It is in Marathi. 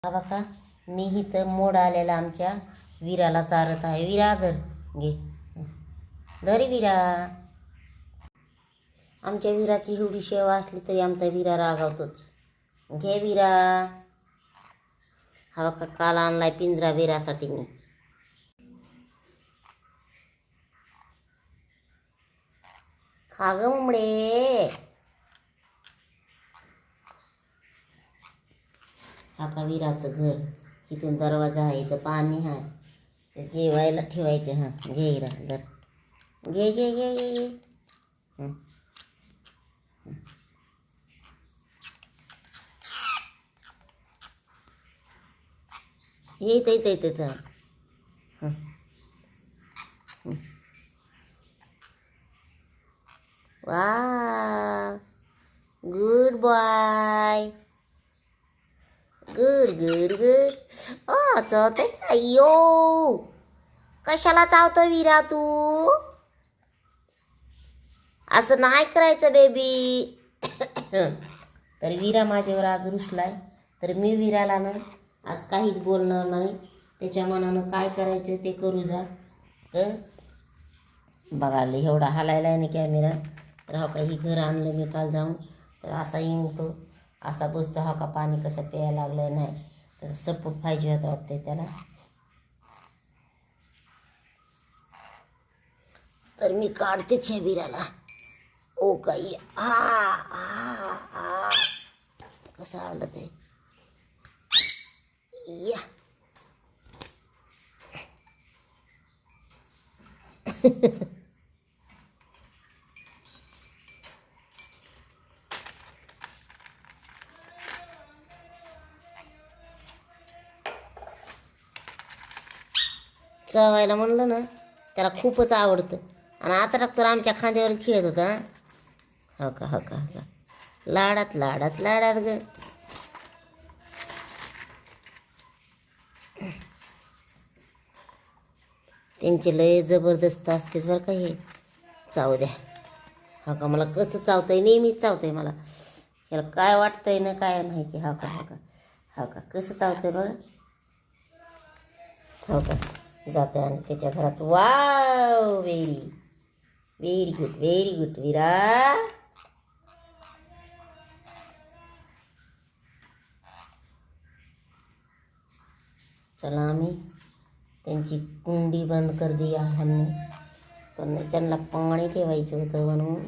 हा बघा, मी इथं मोड आलेला आमच्या विराला चारत आहे. विरा धर, घे धर विरा. आमच्या विराची एवढी शेवा असली तरी आमचा विरा रागावतोच. घे विरा. हा बघा, काल आणलाय पिंजरा विरासाठी मी. खा ग मुंबडे. हा का विराचं घर. इथून दरवाजा आहे, इथं पाणी आहे, जेवायला ठेवायचे. हां घे विरा, धर. घे घे घे घे घे. येतं येतं येतं. हां वा, good boy. Good good good. चावते. अय्यो, कशाला चावतो विरा तू? असं नाही करायचं बेबी. तर विरा माझ्यावर आज रुसलाय. तर मी विराला ना आज काहीच बोलणार नाही. त्याच्या मनानं काय करायचं ते करू जा. तर बघायला एवढा हलायला आहे ना कॅमेरा. तर हा काही घर आणलं मी काल जाऊन. तर असा येतो, असा बसतो. हा का पाणी कसं प्यायला लागलं नाही. तर सपोर्ट पाहिजे होता वाटते त्याला. तर मी काढतेच आहे विराला. ओ काही आ आ आ कसं आलं ते या. चवायला म्हणलं ना त्याला खूपच आवडतं. आणि आता तर आमच्या खांद्यावर खेळत होता. हो का हो का हो का. लाडात लाडात लाडात ग. त्यांचे लय जबरदस्त असते बरं का हे. चावू द्या. हा का, मला कसं चावतंय, नेहमीच चावतंय मला. याला काय वाटतंय ना काय माहिती. हा का हा का हा का, कसं चावतंय बघा. हो का, जाते आणि त्याच्या घरात. Wow, very very good very good Veera. चला, आम्ही त्यांची कुंडी बंद कर दी हमने. पण त्यांना पाणी ठेवायचं होतं म्हणून